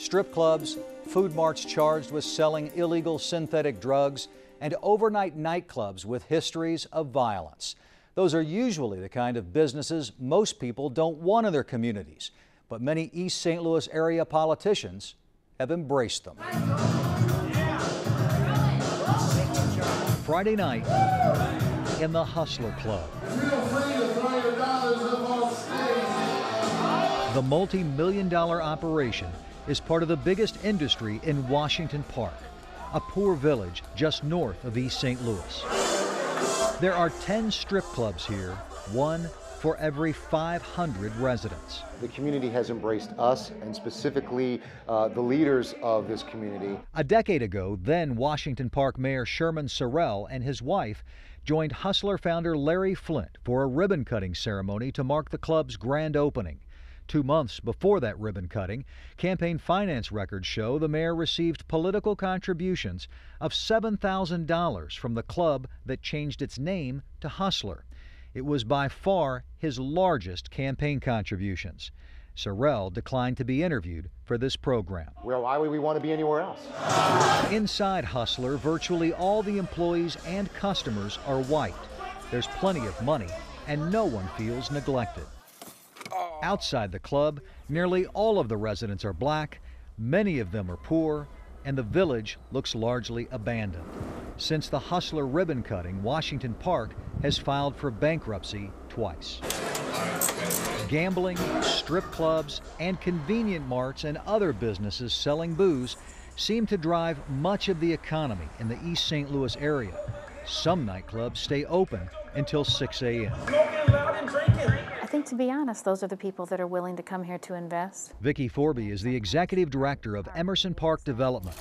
Strip clubs, food marts charged with selling illegal synthetic drugs, and overnight nightclubs with histories of violence. Those are usually the kind of businesses most people don't want in their communities, but many East St. Louis area politicians have embraced them. Friday night in the Hustler Club. The multi-million-dollar operation is part of the biggest industry in Washington Park, a poor village just north of East St. Louis. There are 10 strip clubs here, one for every 500 residents. The community has embraced us, and specifically the leaders of this community. A decade ago, then Washington Park Mayor Sherman Sorrell and his wife joined Hustler founder Larry Flynt for a ribbon-cutting ceremony to mark the club's grand opening. 2 months before that ribbon cutting, campaign finance records show the mayor received political contributions of $7,000 from the club that changed its name to Hustler. It was by far his largest campaign contributions. Sorrell declined to be interviewed for this program. Well, why would we want to be anywhere else? Inside Hustler, virtually all the employees and customers are white. There's plenty of money, and no one feels neglected. Outside the club, nearly all of the residents are black, many of them are poor, and the village looks largely abandoned. Since the Hustler ribbon cutting, Washington Park has filed for bankruptcy twice. Gambling, strip clubs, and convenient marts and other businesses selling booze seem to drive much of the economy in the East St. Louis area. Some nightclubs stay open until 6 a.m. I think, to be honest, those are the people that are willing to come here to invest. Vicki Forby is the executive director of Emerson Park Development,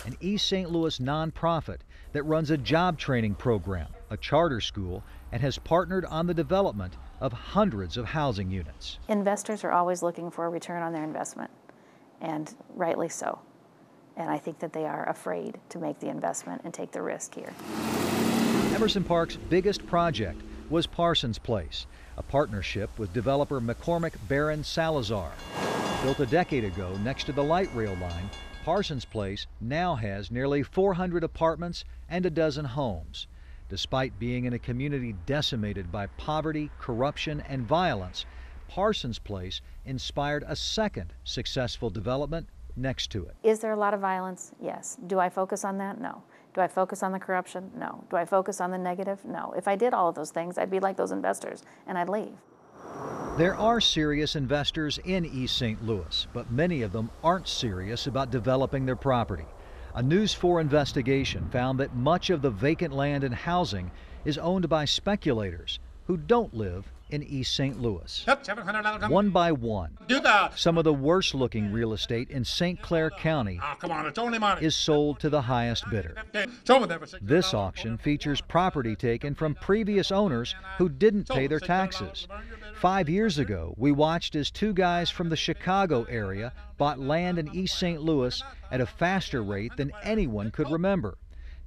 an East St. Louis nonprofit that runs a job training program, a charter school, and has partnered on the development of hundreds of housing units. Investors are always looking for a return on their investment, and rightly so. And I think that they are afraid to make the investment and take the risk here. Emerson Park's biggest project was Parsons Place, a partnership with developer McCormick Barron Salazar. Built a decade ago next to the light rail line, Parsons Place now has nearly 400 apartments and a dozen homes. Despite being in a community decimated by poverty, corruption, and violence, Parsons Place inspired a second successful development next to it. Is there a lot of violence? Yes. Do I focus on that? No. Do I focus on the corruption? No. Do I focus on the negative? No. If I did all of those things, I'd be like those investors, and I'd leave. There are serious investors in East St. Louis, but many of them aren't serious about developing their property. A News 4 investigation found that much of the vacant land and housing is owned by speculators who don't live in East St. Louis. One by one, some of the worst-looking real estate in St. Clair County is sold to the highest bidder. This auction features property taken from previous owners who didn't pay their taxes. 5 years ago, we watched as two guys from the Chicago area bought land in East St. Louis at a faster rate than anyone could remember.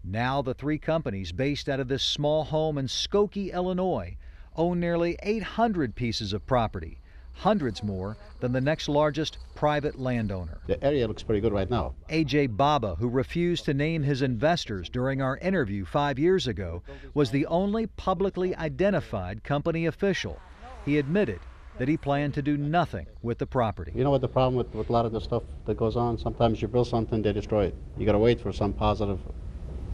Now the three companies based out of this small home in Skokie, Illinois, own nearly 800 pieces of property, hundreds more than the next largest private landowner. The area looks pretty good right now. A.J. Baba, who refused to name his investors during our interview 5 years ago, was the only publicly identified company official. He admitted that he planned to do nothing with the property. You know what the problem with a lot of the stuff that goes on? Sometimes you build something, they destroy it. You got to wait for some positive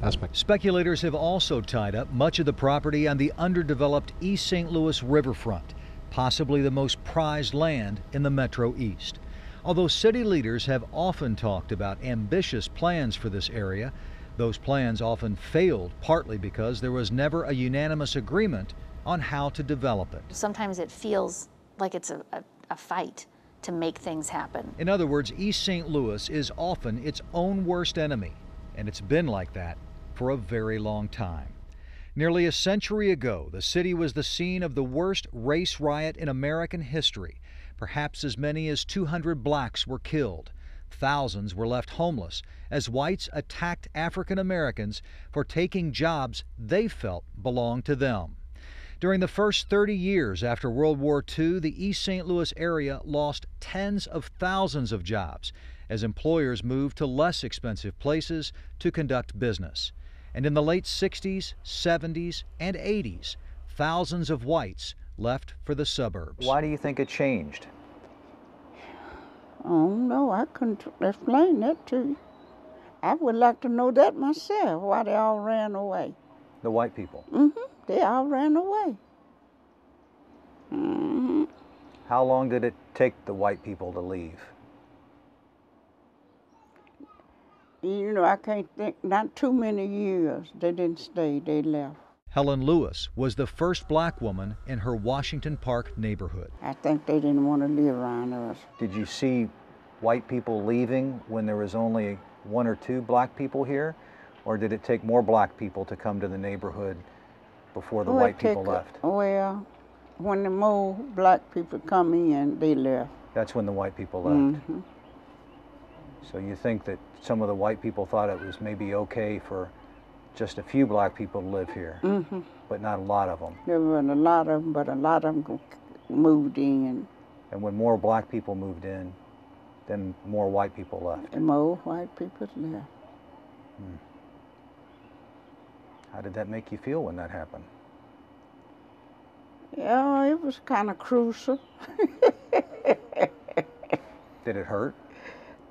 aspect. Speculators have also tied up much of the property on the underdeveloped East St. Louis riverfront, possibly the most prized land in the Metro East. Although city leaders have often talked about ambitious plans for this area, those plans often failed partly because there was never a unanimous agreement on how to develop it. Sometimes it feels like it's a fight to make things happen. In other words, East St. Louis is often its own worst enemy, and it's been like that for a very long time. Nearly a century ago, the city was the scene of the worst race riot in American history. Perhaps as many as 200 blacks were killed. Thousands were left homeless as whites attacked African Americans for taking jobs they felt belonged to them. During the first 30 years after World War II, the East St. Louis area lost tens of thousands of jobs as employers moved to less expensive places to conduct business. And in the late 60s, 70s, and 80s, thousands of whites left for the suburbs. Why do you think it changed? I don't know. I couldn't explain that to you. I would like to know that myself, why they all ran away. The white people? They all ran away. How long did it take the white people to leave? You know, I can't think, not too many years. They didn't stay, they left. Helen Lewis was the first black woman in her Washington Park neighborhood. I think they didn't want to live around us. Did you see white people leaving when there was only 1 or 2 black people here? Or did it take more black people to come to the neighborhood before the white people left? Well, when the more black people come in, they left. That's when the white people left. So you think that some of the white people thought it was maybe okay for just a few black people to live here, but not a lot of them. There weren't a lot of them, but a lot of them moved in. And when more black people moved in, then more white people left. And more white people left. How did that make you feel when that happened? Yeah, it was kind of crucial. Did it hurt?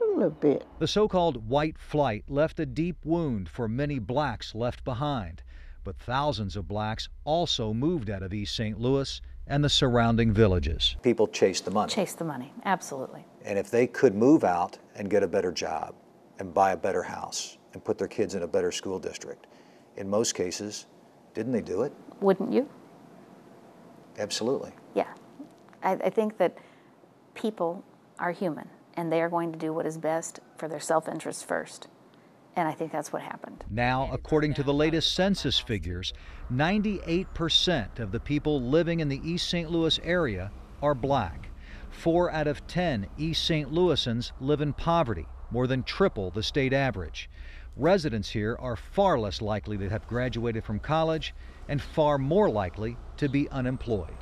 A little bit. The so-called white flight left a deep wound for many blacks left behind, but thousands of blacks also moved out of East St. Louis and the surrounding villages. People chased the money. Chase the money, absolutely. And if they could move out and get a better job and buy a better house and put their kids in a better school district, in most cases, didn't they do it? Wouldn't you? Absolutely. Yeah. I think that people are human, and they are going to do what is best for their self-interest first. And I think that's what happened. Now, according to the latest census figures, 98% of the people living in the East St. Louis area are black. 4 out of 10 East St. Louisans live in poverty, more than triple the state average. Residents here are far less likely to have graduated from college and far more likely to be unemployed.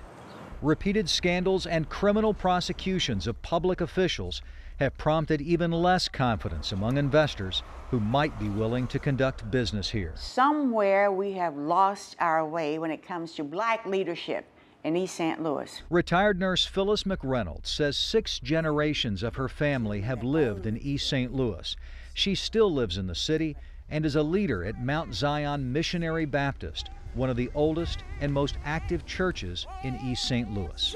Repeated scandals and criminal prosecutions of public officials have prompted even less confidence among investors who might be willing to conduct business here. Somewhere we have lost our way when it comes to black leadership in East St. Louis. Retired nurse Phyllis McReynolds says 6 generations of her family have lived in East St. Louis. She still lives in the city and is a leader at Mount Zion Missionary Baptist, one of the oldest and most active churches in East St. Louis.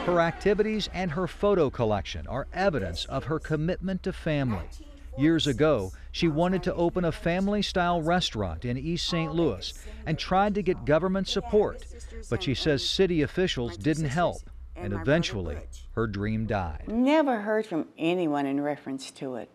Her activities and her photo collection are evidence of her commitment to family. Years ago, she wanted to open a family-style restaurant in East St. Louis and tried to get government support, but she says city officials didn't help, and eventually her dream died. Never heard from anyone in reference to it.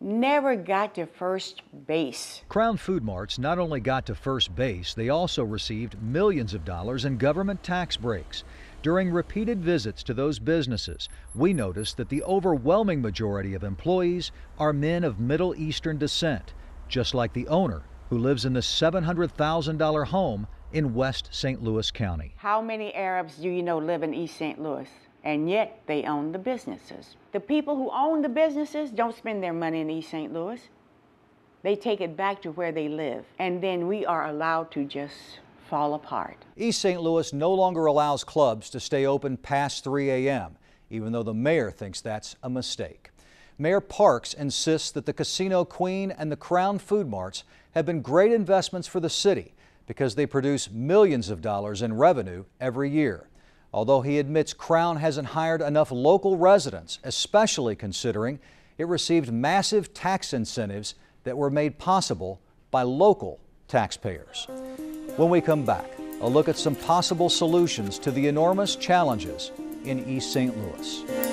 Never got to first base. Crown Food Marts not only got to first base, they also received millions of dollars in government tax breaks. During repeated visits to those businesses, we noticed that the overwhelming majority of employees are men of Middle Eastern descent, just like the owner, who lives in the $700,000 home in West St. Louis County. How many Arabs do you know live in East St. Louis? And yet they own the businesses. The people who own the businesses don't spend their money in East St. Louis. They take it back to where they live. And then we are allowed to just fall apart. East St. Louis no longer allows clubs to stay open past 3 a.m., even though the mayor thinks that's a mistake. Mayor Parks insists that the Casino Queen and the Crown Food Marts have been great investments for the city because they produce millions of dollars in revenue every year. Although he admits Crown hasn't hired enough local residents, especially considering it received massive tax incentives that were made possible by local taxpayers. When we come back, a look at some possible solutions to the enormous challenges in East St. Louis.